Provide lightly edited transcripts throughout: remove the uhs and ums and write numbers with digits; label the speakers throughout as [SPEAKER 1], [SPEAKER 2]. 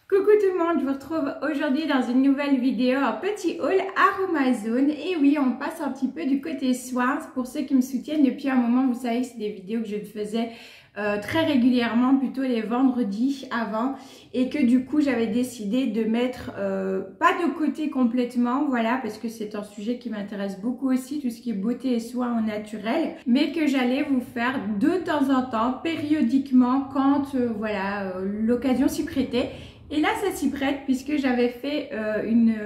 [SPEAKER 1] Coucou tout le monde, je vous retrouve aujourd'hui dans une nouvelle vidéo, un petit haul Aromazone. Et oui, on passe un petit peu du côté soins. Pour ceux qui me soutiennent depuis un moment, vous savez que c'est des vidéos que je faisais très régulièrement, plutôt les vendredis avant. Et que du coup, j'avais décidé de mettre pas de côté complètement, voilà, parce que c'est un sujet qui m'intéresse beaucoup aussi, tout ce qui est beauté et soins au naturel. Mais que j'allais vous faire de temps en temps, périodiquement, quand voilà, l'occasion s'y prêtait. Et là, ça s'y prête puisque j'avais fait une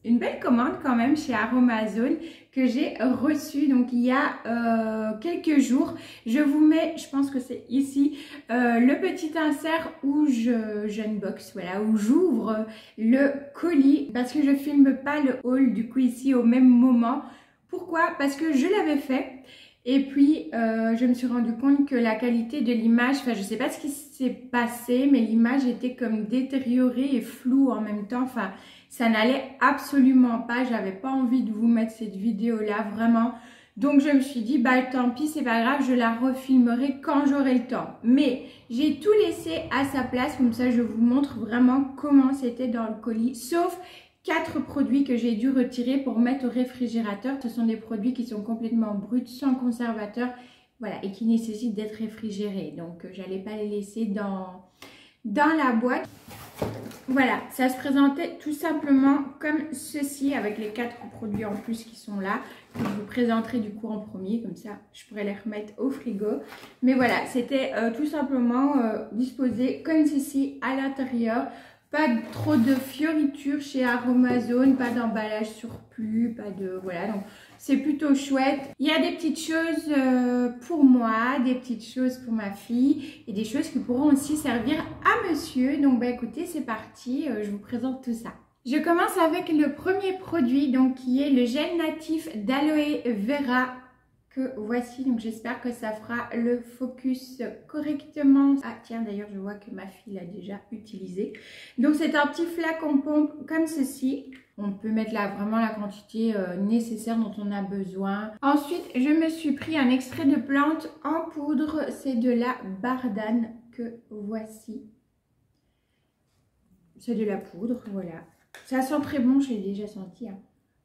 [SPEAKER 1] belle commande quand même chez Aromazone que j'ai reçue donc il y a quelques jours. Je vous mets, je pense que c'est ici, le petit insert où j'unbox, voilà, où j'ouvre le colis parce que je filme pas le haul du coup ici au même moment. Pourquoi? Parce que je l'avais fait. Et puis, je me suis rendu compte que la qualité de l'image, enfin, je sais pas ce qui s'est passé, mais l'image était comme détériorée et floue en même temps. Enfin, ça n'allait absolument pas. J'avais pas envie de vous mettre cette vidéo-là, vraiment. Donc, je me suis dit, bah, tant pis, c'est pas grave, je la refilmerai quand j'aurai le temps. Mais, j'ai tout laissé à sa place, comme ça, je vous montre vraiment comment c'était dans le colis, sauf 4 produits que j'ai dû retirer pour mettre au réfrigérateur. Ce sont des produits qui sont complètement bruts, sans conservateur, voilà, et qui nécessitent d'être réfrigérés. Donc, j'allais pas les laisser dans la boîte. Voilà, ça se présentait tout simplement comme ceci, avec les 4 produits en plus qui sont là, que je vous présenterai du coup en premier, comme ça je pourrais les remettre au frigo. Mais voilà, c'était tout simplement disposé comme ceci à l'intérieur. Pas trop de fioritures chez Aromazone, pas d'emballage surplus, pas de... Voilà, donc c'est plutôt chouette. Il y a des petites choses pour moi, des petites choses pour ma fille et des choses qui pourront aussi servir à monsieur. Donc bah écoutez, c'est parti, je vous présente tout ça. Je commence avec le premier produit, donc qui est le gel natif d'aloe vera que voici. Donc j'espère que ça fera le focus correctement. Ah tiens, d'ailleurs je vois que ma fille l'a déjà utilisé. Donc c'est un petit flacon pompe comme ceci. On peut mettre là vraiment la quantité nécessaire dont on a besoin. Ensuite, je me suis pris un extrait de plante en poudre. C'est de la bardane que voici. C'est de la poudre, voilà. Ça sent très bon, je l'ai déjà senti. Hein.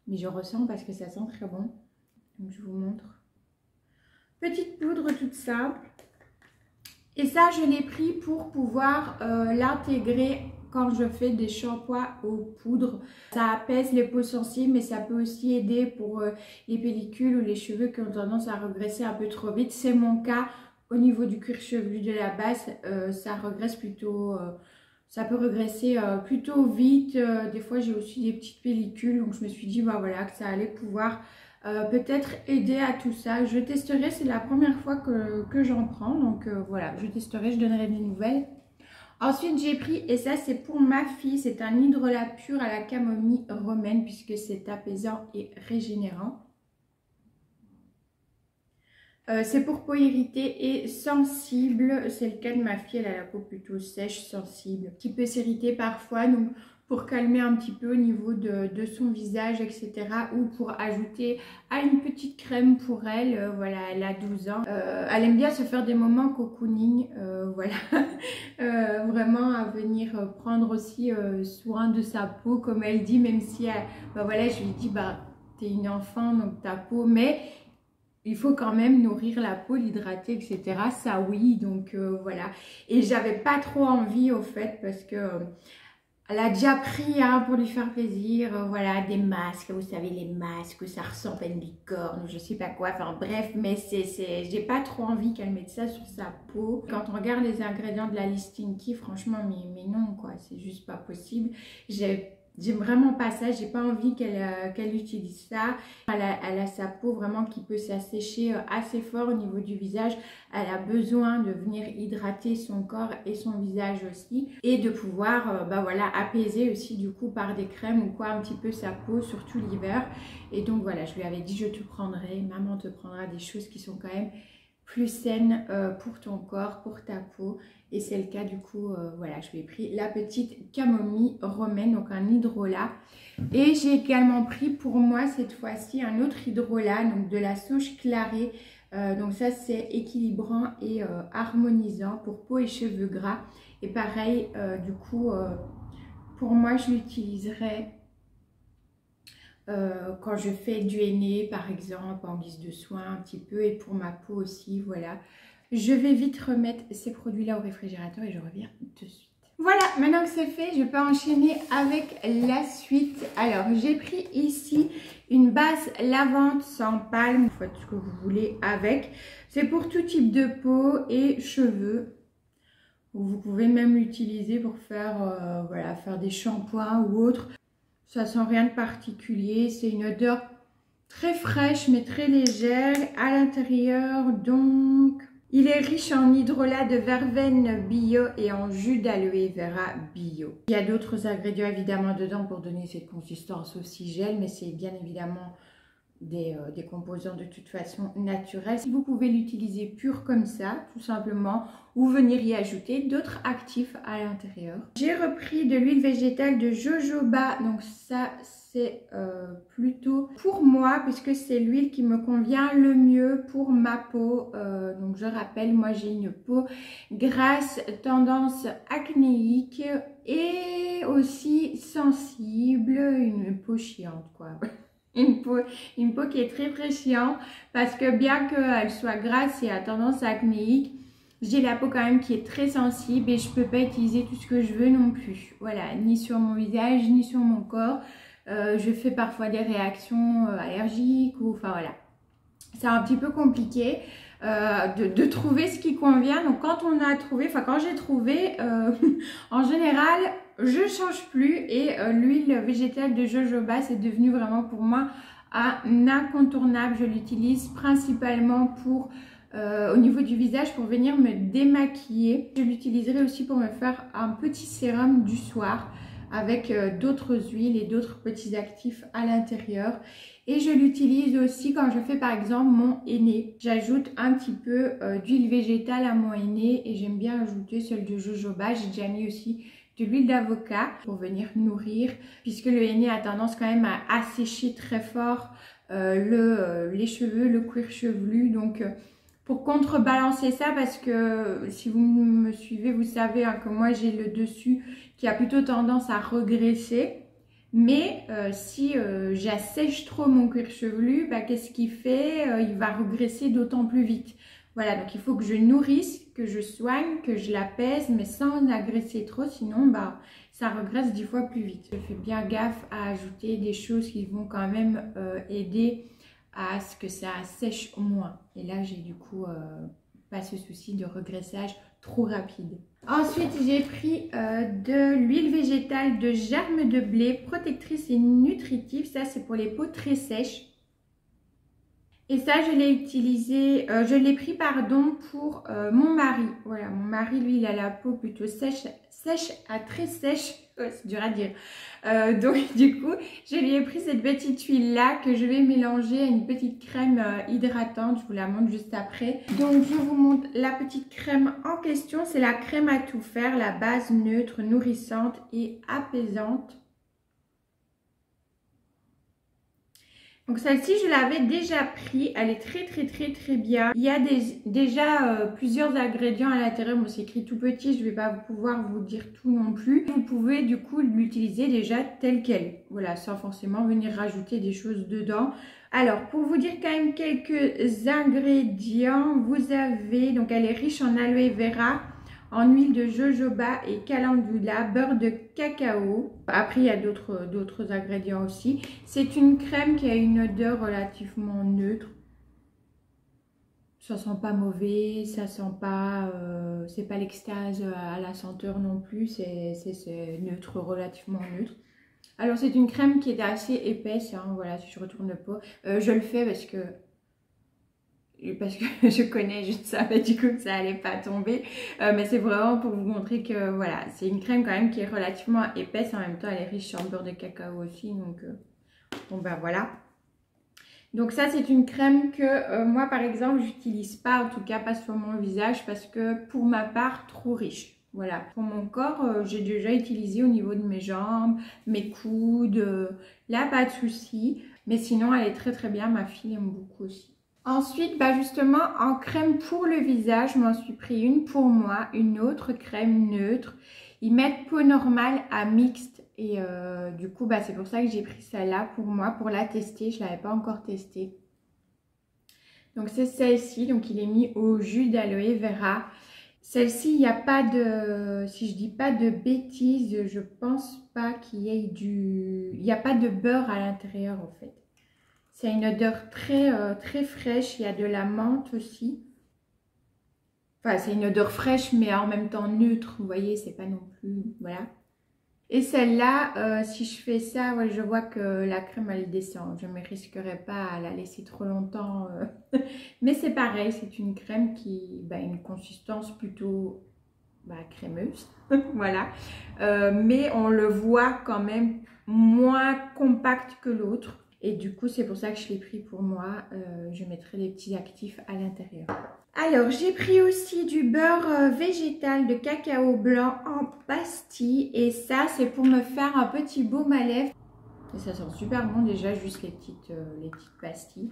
[SPEAKER 1] Mais je ressens parce que ça sent très bon. Donc je vous montre. Petite poudre toute simple. Et ça, je l'ai pris pour pouvoir l'intégrer quand je fais des shampoings aux poudres. Ça apaise les peaux sensibles, mais ça peut aussi aider pour les pellicules ou les cheveux qui ont tendance à regresser un peu trop vite. C'est mon cas au niveau du cuir chevelu de la base. Ça regresse plutôt... ça peut regresser plutôt vite. Des fois, j'ai aussi des petites pellicules. Donc, je me suis dit bah, voilà, que ça allait pouvoir... peut-être aider à tout ça. Je testerai, c'est la première fois que j'en prends. Donc voilà, je testerai, je donnerai des nouvelles. Ensuite, j'ai pris, et ça c'est pour ma fille, c'est un hydrolat pur à la camomille romaine puisque c'est apaisant et régénérant. C'est pour peau irritée et sensible. C'est le cas de ma fille, elle a la peau plutôt sèche, sensible, qui peut s'irriter parfois. Donc pour calmer un petit peu au niveau de son visage, etc. Ou pour ajouter à une petite crème pour elle. Voilà, elle a 12 ans. Elle aime bien se faire des moments cocooning. Voilà, vraiment à venir prendre aussi soin de sa peau, comme elle dit, même si elle, bah voilà, je lui dis, bah t'es une enfant, donc ta peau, mais... il faut quand même nourrir la peau, l'hydrater, etc. Ça oui, donc voilà. Et j'avais pas trop envie au fait parce que elle a déjà pris hein, pour lui faire plaisir, voilà, des masques. Vous savez, les masques où ça ressemble à une licorne ou je sais pas quoi. Enfin bref, mais j'ai pas trop envie qu'elle mette ça sur sa peau. Quand on regarde les ingrédients de la listing qui, franchement, mais non quoi, c'est juste pas possible. J'aime vraiment pas ça, j'ai pas envie qu'elle utilise ça. Elle a sa peau vraiment qui peut s'assécher assez fort au niveau du visage. Elle a besoin de venir hydrater son corps et son visage aussi. Et de pouvoir bah voilà, apaiser aussi du coup par des crèmes ou quoi un petit peu sa peau, surtout l'hiver. Et donc voilà, je lui avais dit je te prendrai, maman te prendra des choses qui sont quand même plus saines pour ton corps, pour ta peau. Et c'est le cas du coup, voilà, je lui ai pris la petite camomille romaine, donc un hydrolat. Et j'ai également pris pour moi cette fois-ci un autre hydrolat, donc de la sauge clarée Donc ça c'est équilibrant et harmonisant pour peau et cheveux gras. Et pareil, du coup, pour moi je l'utiliserai quand je fais du henné par exemple, en guise de soin un petit peu, et pour ma peau aussi, voilà. Je vais vite remettre ces produits-là au réfrigérateur et je reviens de suite. Voilà, maintenant que c'est fait, je peux enchaîner avec la suite. Alors, j'ai pris ici une base lavante sans palme. Vous faites ce que vous voulez avec. C'est pour tout type de peau et cheveux. Vous pouvez même l'utiliser pour faire, voilà, faire des shampoings ou autre. Ça sent rien de particulier. C'est une odeur très fraîche mais très légère. À l'intérieur, donc... il est riche en hydrolat de verveine bio et en jus d'aloe vera bio. Il y a d'autres ingrédients évidemment dedans pour donner cette consistance aussi gel, mais c'est bien évidemment des composants de toute façon naturels. Vous pouvez l'utiliser pur comme ça, tout simplement, ou venir y ajouter d'autres actifs à l'intérieur. J'ai repris de l'huile végétale de jojoba, donc ça c'est plutôt pour moi puisque c'est l'huile qui me convient le mieux pour ma peau. Donc je rappelle, moi j'ai une peau grasse, tendance acnéique et aussi sensible, une peau chiante quoi. Une peau qui est très très chiante parce que bien qu'elle soit grasse et à tendance acnéique, j'ai la peau quand même qui est très sensible et je peux pas utiliser tout ce que je veux non plus. Voilà, ni sur mon visage, ni sur mon corps. Je fais parfois des réactions allergiques ou enfin voilà. C'est un petit peu compliqué de trouver ce qui convient. Donc quand on a trouvé, enfin quand j'ai trouvé, en général, je change plus et l'huile végétale de jojoba, c'est devenu vraiment pour moi un incontournable. Je l'utilise principalement pour au niveau du visage pour venir me démaquiller. Je l'utiliserai aussi pour me faire un petit sérum du soir avec d'autres huiles et d'autres petits actifs à l'intérieur. Et je l'utilise aussi quand je fais par exemple mon henné. J'ajoute un petit peu d'huile végétale à mon henné et j'aime bien ajouter celle de jojoba. J'ai déjà mis aussi de l'huile d'avocat pour venir nourrir puisque le henné a tendance quand même à assécher très fort les cheveux, le cuir chevelu. Donc pour contrebalancer ça, parce que si vous me suivez, vous savez hein, que moi j'ai le dessus qui a plutôt tendance à regresser. Mais si j'assèche trop mon cuir chevelu, bah, qu'est-ce qu'il fait? Il va regresser d'autant plus vite. Voilà, donc il faut que je nourrisse, que je soigne, que je l'apaise, mais sans agresser trop, sinon bah, ça regresse 10 fois plus vite. Je fais bien gaffe à ajouter des choses qui vont quand même aider à ce que ça sèche au moins. Et là, j'ai du coup pas ce souci de regressage trop rapide. Ensuite, j'ai pris de l'huile végétale de germe de blé, protectrice et nutritive. Ça, c'est pour les peaux très sèches. Et ça, je l'ai utilisé, je l'ai pris, pardon, pour mon mari. Voilà, mon mari, lui, il a la peau plutôt sèche à très sèche. Oh, c'est dur à dire. Donc, du coup, je lui ai pris cette petite huile-là que je vais mélanger à une petite crème hydratante. Je vous la montre juste après. Donc, je vous montre la petite crème en question. C'est la crème à tout faire, la base neutre, nourrissante et apaisante. Donc celle-ci, je l'avais déjà pris, elle est très bien. Il y a déjà plusieurs ingrédients à l'intérieur, bon c'est écrit tout petit, je ne vais pas pouvoir vous dire tout non plus. Vous pouvez du coup l'utiliser déjà telle qu'elle, voilà, sans forcément venir rajouter des choses dedans. Alors pour vous dire quand même quelques ingrédients, vous avez, donc elle est riche en aloe vera, en huile de jojoba et calendula, beurre de cacao. Après, il y a d'autres ingrédients aussi. C'est une crème qui a une odeur relativement neutre. Ça sent pas mauvais, ça sent pas... c'est pas l'extase à la senteur non plus, c'est neutre, relativement neutre. Alors, c'est une crème qui est assez épaisse, hein, voilà, si je retourne pas. Je le fais parce que je connais, je savais du coup que ça allait pas tomber, mais c'est vraiment pour vous montrer que voilà, c'est une crème quand même qui est relativement épaisse, en même temps elle est riche en beurre de cacao aussi, donc bon ben voilà. Donc ça c'est une crème que moi par exemple j'utilise pas, en tout cas pas sur mon visage, parce que pour ma part trop riche. Voilà, pour mon corps j'ai déjà utilisé au niveau de mes jambes, mes coudes, là pas de souci, mais sinon elle est très bien, ma fille aime beaucoup aussi. Ensuite, bah justement, en crème pour le visage, je m'en suis pris une pour moi, une autre crème neutre. Ils mettent peau normale à mixte et du coup, bah, c'est pour ça que j'ai pris celle-là pour moi, pour la tester. Je ne l'avais pas encore testée. Donc c'est celle-ci, donc il est mis au jus d'aloe vera. Celle-ci, il n'y a pas de, si je dis pas de bêtises, je pense pas qu'il y ait il n'y a pas de beurre à l'intérieur en fait. C'est une odeur très fraîche. Il y a de la menthe aussi. Enfin, c'est une odeur fraîche, mais en même temps neutre. Vous voyez, c'est pas non plus... Voilà. Et celle-là, si je fais ça, ouais, je vois que la crème, elle descend. Je ne me risquerai pas à la laisser trop longtemps. Mais c'est pareil, c'est une crème qui a une consistance plutôt crémeuse. Voilà. Mais on le voit quand même moins compact que l'autre. Et du coup, c'est pour ça que je l'ai pris pour moi. Je mettrai des petits actifs à l'intérieur. Alors, j'ai pris aussi du beurre végétal de cacao blanc en pastille. Et ça, c'est pour me faire un petit baume à lèvres. Et ça sent super bon déjà, juste les petites pastilles.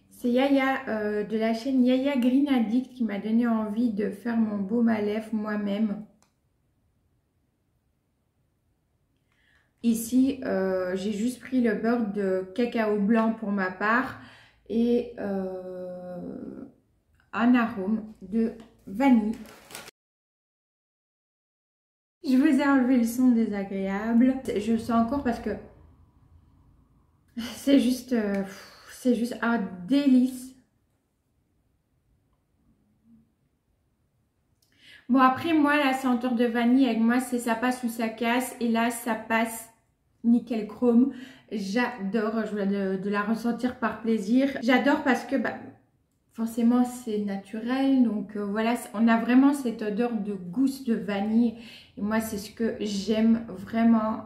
[SPEAKER 1] C'est Yaya de la chaîne Yaya Green Addict qui m'a donné envie de faire mon baume à lèvres moi-même. Ici, j'ai juste pris le beurre de cacao blanc pour ma part et un arôme de vanille. Je vous ai enlevé le son désagréable. Je le sens encore parce que c'est juste un délice. Bon, après, moi, la senteur de vanille, avec moi, c'est ça passe ou ça casse. Et là, ça passe nickel chrome. J'adore, je voulais de la ressentir par plaisir. J'adore parce que forcément c'est naturel. Donc voilà, on a vraiment cette odeur de gousse de vanille. Et moi c'est ce que j'aime vraiment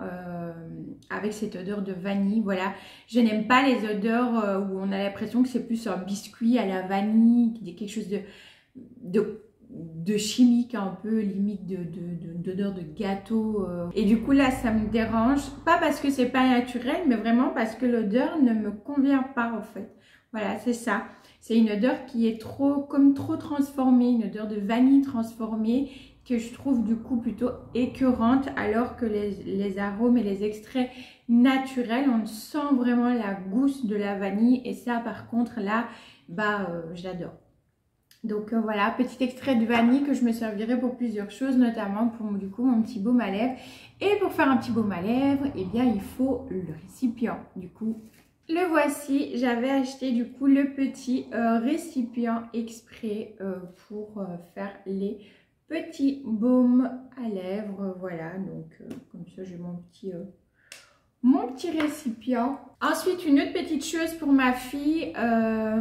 [SPEAKER 1] avec cette odeur de vanille. Voilà, je n'aime pas les odeurs où on a l'impression que c'est plus un biscuit à la vanille, quelque chose de chimique un peu, limite d'odeur de gâteau. Et du coup là ça me dérange, pas parce que c'est pas naturel, mais vraiment parce que l'odeur ne me convient pas en fait. Voilà, c'est ça. C'est une odeur qui est trop transformée, une odeur de vanille transformée que je trouve du coup plutôt écœurante, alors que les arômes et les extraits naturels, on sent vraiment la gousse de la vanille et ça par contre là, j'adore. Donc voilà, petit extrait de vanille que je me servirai pour plusieurs choses, notamment pour du coup mon petit baume à lèvres. Et pour faire un petit baume à lèvres, eh bien il faut le récipient. Du coup, le voici. J'avais acheté du coup le petit récipient exprès pour faire les petits baumes à lèvres. Voilà, donc comme ça j'ai mon petit récipient. Ensuite, une autre petite chose pour ma fille. Ah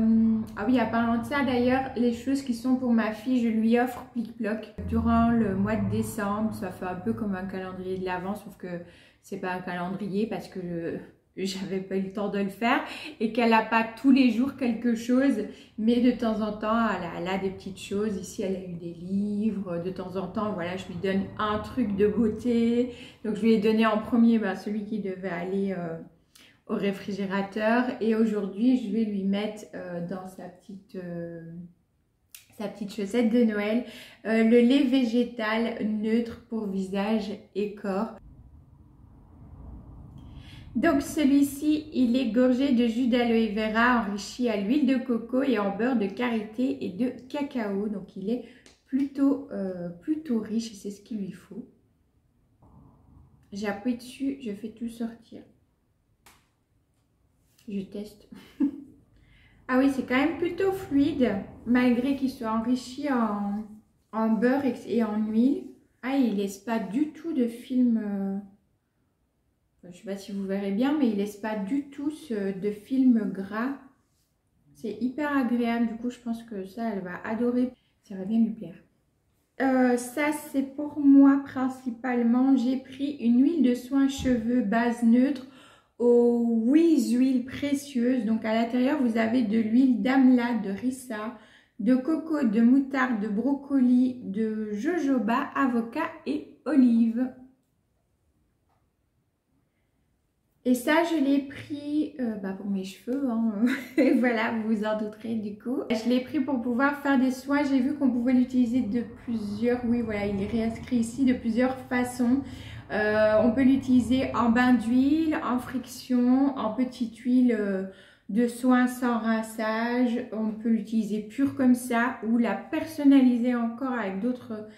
[SPEAKER 1] oui, en parlant de ça d'ailleurs, les choses qui sont pour ma fille, je lui offre plic-ploc. Durant le mois de décembre, ça fait un peu comme un calendrier de l'Avent, sauf que c'est pas un calendrier parce que j'avais pas eu le temps de le faire et qu'elle n'a pas tous les jours quelque chose, mais de temps en temps elle a des petites choses. Ici elle a eu des livres, de temps en temps voilà, je lui donne un truc de beauté. Donc je lui ai donné en premier celui qui devait aller au réfrigérateur, et aujourd'hui je vais lui mettre dans sa petite chaussette de Noël le lait végétal neutre pour visage et corps. Donc celui-ci, il est gorgé de jus d'aloe vera enrichi à l'huile de coco et en beurre de karité et de cacao. Donc il est plutôt riche et c'est ce qu'il lui faut. J'appuie dessus, je fais tout sortir. Je teste. Ah oui, c'est quand même plutôt fluide, malgré qu'il soit enrichi en beurre et en huile. Ah, il laisse pas du tout de film... je ne sais pas si vous verrez bien, mais il ne laisse pas du tout de film gras. C'est hyper agréable. Du coup, je pense que ça, elle va adorer. Ça va bien lui plaire. Ça, c'est pour moi principalement. J'ai pris une huile de soin cheveux base neutre aux 8 huiles précieuses. Donc, à l'intérieur, vous avez de l'huile d'amla, de rissa, de coco, de moutarde, de brocoli, de jojoba, avocat et olive. Et ça, je l'ai pris pour mes cheveux, hein. Et voilà, vous vous en douterez du coup. Je l'ai pris pour pouvoir faire des soins. J'ai vu qu'on pouvait l'utiliser de plusieurs, oui voilà, il est réinscrit ici, de plusieurs façons. On peut l'utiliser en bain d'huile, en friction, en petite huile de soin sans rinçage. On peut l'utiliser pure comme ça ou la personnaliser encore avec d'autres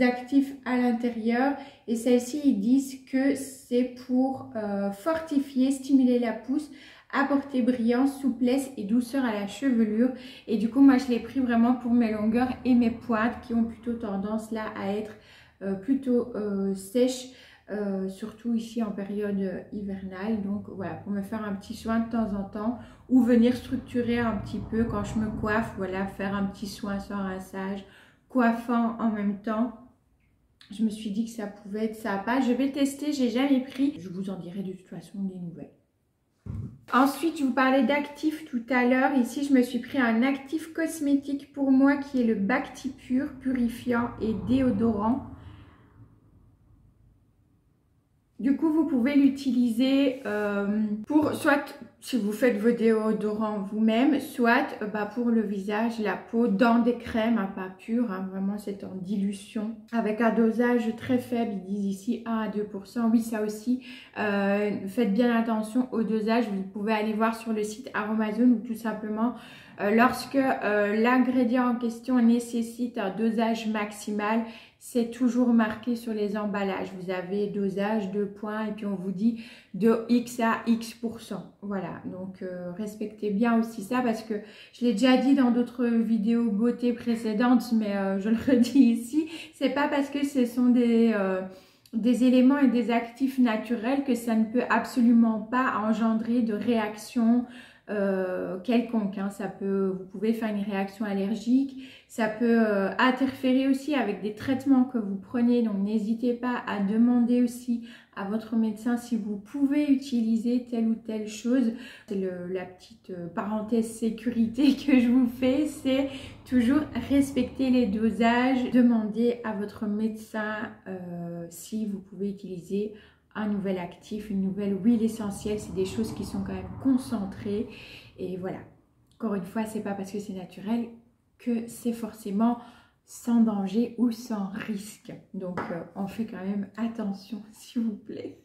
[SPEAKER 1] actifs à l'intérieur. Et celle-ci, ils disent que c'est pour fortifier, stimuler la pousse, apporter brillance, souplesse et douceur à la chevelure. Et du coup, moi, je l'ai pris vraiment pour mes longueurs et mes pointes qui ont plutôt tendance là à être plutôt sèches. Surtout ici en période hivernale, donc voilà, pour me faire un petit soin de temps en temps ou venir structurer un petit peu quand je me coiffe, voilà, faire un petit soin sans rinçage, coiffant en même temps. Je me suis dit que ça pouvait être sympa. Je vais tester, j'ai jamais pris, je vous en dirai de toute façon des nouvelles. Ensuite, je vous parlais d'actifs tout à l'heure. Ici, je me suis pris un actif cosmétique pour moi qui est le Bacti Pur, purifiant et déodorant. Du coup, vous pouvez l'utiliser pour soit si vous faites vos déodorants vous-même, soit pour le visage, la peau, dans des crèmes, pas pures, hein, vraiment c'est en dilution, avec un dosage très faible, ils disent ici 1 à 2%. Oui, ça aussi, faites bien attention au dosage. Vous pouvez aller voir sur le site Aromazone ou tout simplement lorsque l'ingrédient en question nécessite un dosage maximal, c'est toujours marqué sur les emballages. Vous avez dosage de points et puis on vous dit de X à X%. Voilà, donc respectez bien aussi ça parce que je l'ai déjà dit dans d'autres vidéos beauté précédentes, mais je le redis ici, c'est pas parce que ce sont des éléments et des actifs naturels que ça ne peut absolument pas engendrer de réaction quelconque, hein. Ça peut, vous pouvez faire une réaction allergique, ça peut interférer aussi avec des traitements que vous prenez, donc n'hésitez pas à demander aussi à votre médecin si vous pouvez utiliser telle ou telle chose. C'est la petite parenthèse sécurité que je vous fais, c'est toujours respecter les dosages, demandez à votre médecin si vous pouvez utiliser un nouvel actif, une nouvelle huile essentielle. C'est des choses qui sont quand même concentrées. Et voilà, encore une fois, c'est pas parce que c'est naturel que c'est forcément sans danger ou sans risque. Donc, on fait quand même attention, s'il vous plaît.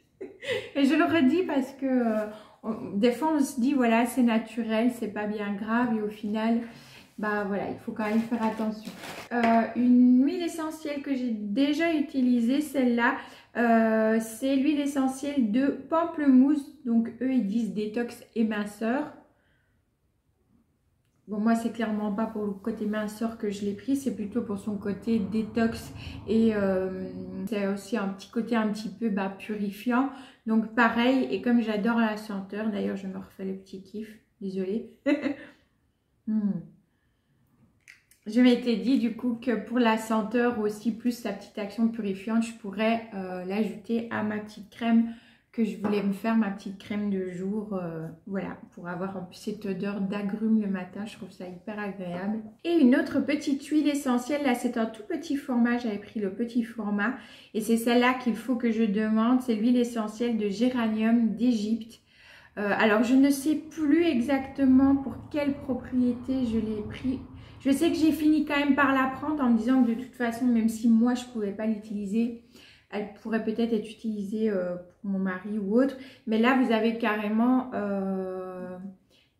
[SPEAKER 1] Et je le redis parce que des fois, on se dit, voilà, c'est naturel, c'est pas bien grave. Et au final, bah voilà, il faut quand même faire attention. Une huile essentielle que j'ai déjà utilisée, celle-là, c'est l'huile essentielle de pamplemousse. Donc eux, ils disent détox éminceur. Bon, moi, c'est clairement pas pour le côté minceur que je l'ai pris, c'est plutôt pour son côté détox et c'est aussi un petit côté un petit peu purifiant. Donc pareil, et comme j'adore la senteur, d'ailleurs, je me refais le petit kiff, désolée. Je m'étais dit du coup que pour la senteur aussi, plus sa petite action purifiante, je pourrais l'ajouter à ma petite crème que je voulais me faire, ma petite crème de jour. Voilà, pour avoir en plus cette odeur d'agrumes le matin, je trouve ça hyper agréable. Et une autre petite huile essentielle, là c'est un tout petit format, j'avais pris le petit format. Et c'est celle-là qu'il faut que je demande, c'est l'huile essentielle de géranium d'Égypte. Alors je ne sais plus exactement pour quelle propriété je l'ai pris. Je sais que j'ai fini quand même par la prendre en me disant que de toute façon, même si moi je ne pouvais pas l'utiliser, elle pourrait peut-être être utilisée pour mon mari ou autre. Mais là, vous avez carrément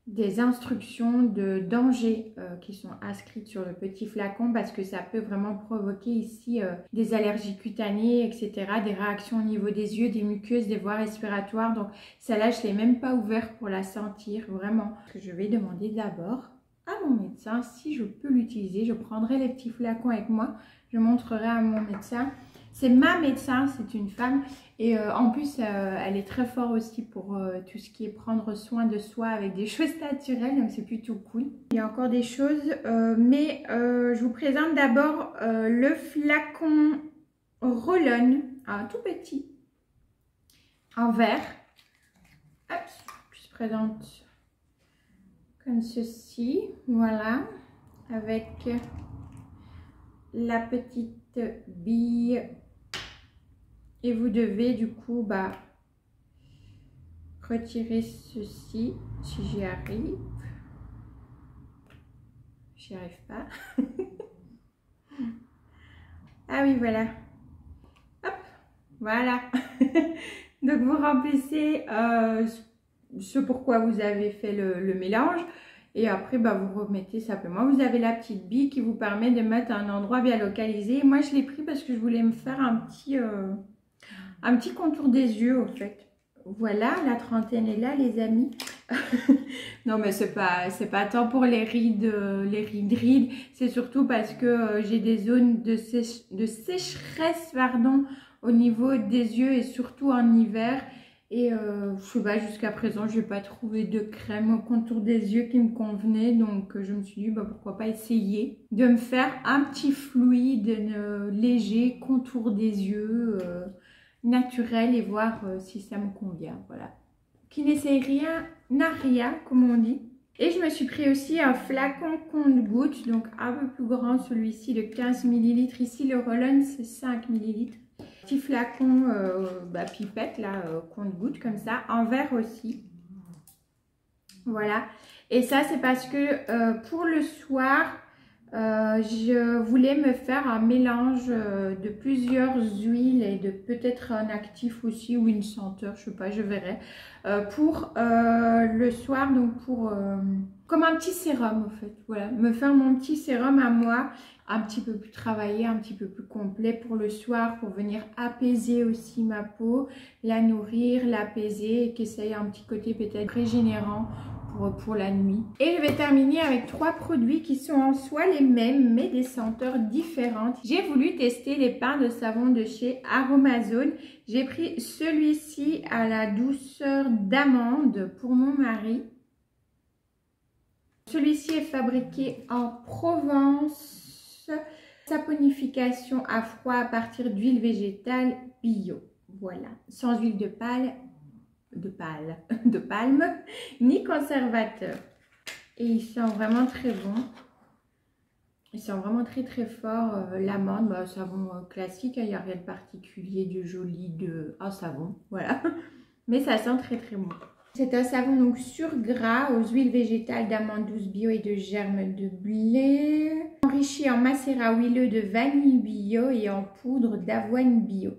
[SPEAKER 1] des instructions de danger qui sont inscrites sur le petit flacon parce que ça peut vraiment provoquer ici des allergies cutanées, etc. Des réactions au niveau des yeux, des muqueuses, des voies respiratoires. Donc celle-là, je ne l'ai même pas ouverte pour la sentir vraiment. Ce que je vais demander d'abord à mon médecin si je peux l'utiliser. Je prendrai les petits flacons avec moi. Je montrerai à mon médecin. C'est ma médecin, c'est une femme et en plus elle est très forte aussi pour tout ce qui est prendre soin de soi avec des choses naturelles, donc c'est plutôt cool. Il y a encore des choses mais je vous présente d'abord le flacon Roll-On, un tout petit en verre. Hop, je vous présente comme ceci, voilà, avec la petite bille. Et vous devez du coup retirer ceci si j'y arrive. J'y arrive pas. Ah oui, voilà. Hop, voilà. Donc vous remplissez ce pourquoi vous avez fait le mélange. Et après, bah, vous remettez simplement. Vous avez la petite bille qui vous permet de mettre un endroit bien localisé. Moi, je l'ai pris parce que je voulais me faire un petit contour des yeux, en fait. Voilà, la trentaine est là, les amis. Non, mais c'est pas tant pour les rides, rides. C'est surtout parce que j'ai des zones de sécheresse, pardon, au niveau des yeux et surtout en hiver. Et je sais pas, jusqu'à présent, je n'ai pas trouvé de crème au contour des yeux qui me convenait. Donc, je me suis dit, bah, pourquoi pas essayer de me faire un petit fluide léger contour des yeux naturel et voir si ça me convient. Voilà. Qui n'essaye rien n'a rien, comme on dit. Et je me suis pris aussi un flacon compte-gouttes, donc un peu plus grand, celui-ci de 15 ml. Ici, le Roll-On, c'est 5 ml. Petit flacon pipette, là, compte-gouttes, comme ça, en verre aussi. Voilà. Et ça, c'est parce que pour le soir, je voulais me faire un mélange de plusieurs huiles et de peut-être un actif aussi ou une senteur, je sais pas, je verrai. Pour le soir, donc pour comme un petit sérum en fait, voilà, me faire mon petit sérum à moi, un petit peu plus travaillé, un petit peu plus complet pour le soir, pour venir apaiser aussi ma peau, la nourrir, l'apaiser et qu'elle ait un petit côté peut-être régénérant pour la nuit. Et je vais terminer avec 3 produits qui sont en soi les mêmes mais des senteurs différentes. J'ai voulu tester les pains de savon de chez Aromazone. J'ai pris celui-ci à la douceur d'amande pour mon mari. Celui-ci est fabriqué en Provence. Saponification à froid à partir d'huile végétale bio. Voilà, sans huile de palme, ni conservateur. Et ils sont vraiment très bons. Ils sont vraiment très très forts. L'amande, bah, savon classique, il n'y a rien de particulier, de joli, un savon, voilà. Mais ça sent très très bon. C'est un savon donc sur gras aux huiles végétales d'amande douce bio et de germes de blé, enrichi en macérat huileux de vanille bio et en poudre d'avoine bio.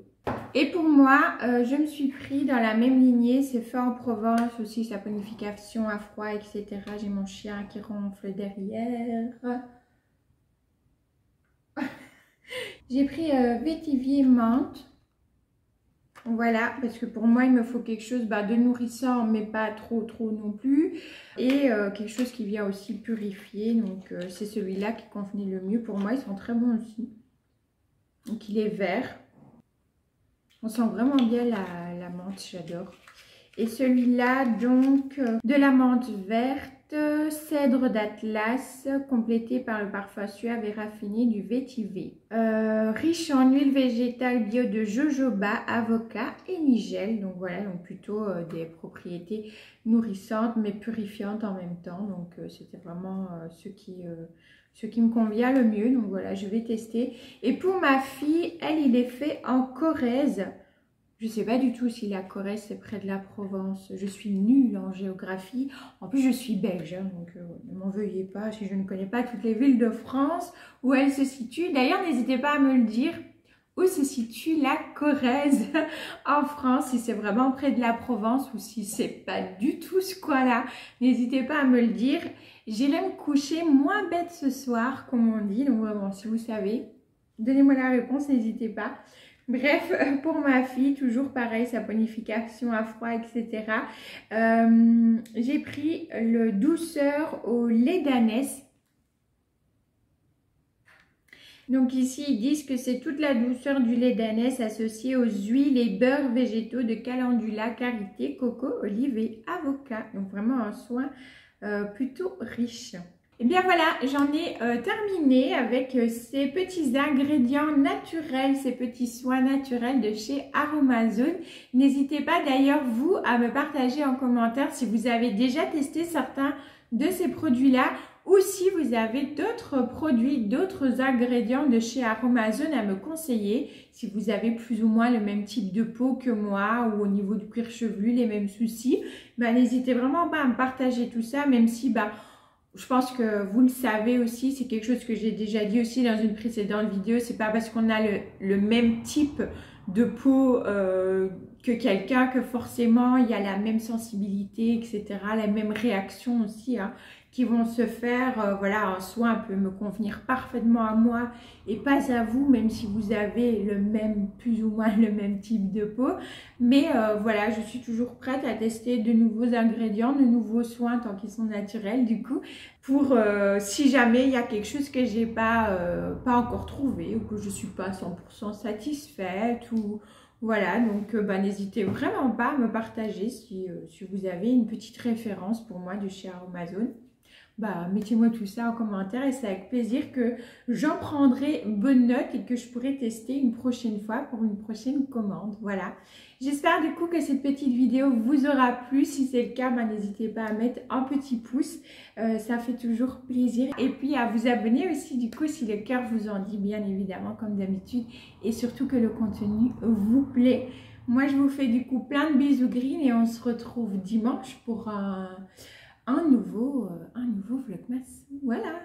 [SPEAKER 1] Et pour moi, je me suis pris dans la même lignée, c'est fait en Provence aussi, saponification à froid, etc. J'ai mon chien qui ronfle derrière. J'ai pris vétivier menthe. Voilà, parce que pour moi, il me faut quelque chose de nourrissant, mais pas trop non plus. Et quelque chose qui vient aussi purifier. Donc, c'est celui-là qui convenait le mieux. Pour moi, ils sont très bons aussi. Donc, il est vert. On sent vraiment bien la menthe, j'adore. Et celui-là, donc, de la menthe verte, cèdre d'Atlas, complété par le parfum suave et raffiné du vétiver. Riche en huile végétale bio de jojoba, avocat et nigel. Donc voilà, donc plutôt des propriétés nourrissantes mais purifiantes en même temps. Donc c'était vraiment ce qui me convient le mieux. Donc voilà, je vais tester. Et pour ma fille, elle, il est fait en Corrèze. Je ne sais pas du tout si la Corrèze c'est près de la Provence. Je suis nulle en géographie. En plus, je suis belge, hein, donc ne m'en veuillez pas si je ne connais pas toutes les villes de France où elles se situent. D'ailleurs, n'hésitez pas à me le dire où se situe la Corrèze en France, si c'est vraiment près de la Provence ou si c'est pas du tout ce coin-là. N'hésitez pas à me le dire. J'irai me coucher moins bête ce soir, comme on dit. Donc vraiment, si vous savez, donnez-moi la réponse, n'hésitez pas. Bref, pour ma fille, toujours pareil, saponification à froid, etc. J'ai pris le douceur au lait d'ânesse. Donc ici, ils disent que c'est toute la douceur du lait d'ânesse associée aux huiles et beurres végétaux de calendula, karité, coco, olive et avocat. Donc vraiment un soin plutôt riche. Et bien voilà, j'en ai terminé avec ces petits ingrédients naturels, ces petits soins naturels de chez Aromazone. N'hésitez pas d'ailleurs vous à me partager en commentaire si vous avez déjà testé certains de ces produits-là ou si vous avez d'autres produits, d'autres ingrédients de chez Aromazone à me conseiller, si vous avez plus ou moins le même type de peau que moi ou au niveau du cuir chevelu, les mêmes soucis, n'hésitez vraiment pas à me partager tout ça, même si je pense que vous le savez aussi, c'est quelque chose que j'ai déjà dit aussi dans une précédente vidéo, c'est pas parce qu'on a le même type de peau que quelqu'un que forcément il y a la même sensibilité, etc., la même réaction aussi, hein, qui vont se faire. Voilà, un soin peut me convenir parfaitement à moi et pas à vous, même si vous avez plus ou moins le même type de peau. Mais voilà, je suis toujours prête à tester de nouveaux ingrédients, de nouveaux soins tant qu'ils sont naturels du coup, pour si jamais il y a quelque chose que j'ai pas encore trouvé ou que je suis pas 100% satisfaite ou voilà. Donc n'hésitez vraiment pas à me partager si vous avez une petite référence pour moi de chez Aromazone. Mettez-moi tout ça en commentaire et c'est avec plaisir que j'en prendrai bonne note et que je pourrai tester une prochaine fois pour une prochaine commande. Voilà. J'espère du coup que cette petite vidéo vous aura plu. Si c'est le cas, n'hésitez pas à mettre un petit pouce. Ça fait toujours plaisir. Et puis à vous abonner aussi du coup si le cœur vous en dit, bien évidemment comme d'habitude. Et surtout que le contenu vous plaît. Moi je vous fais du coup plein de bisous green et on se retrouve dimanche pour un nouveau vlogmas. Voilà.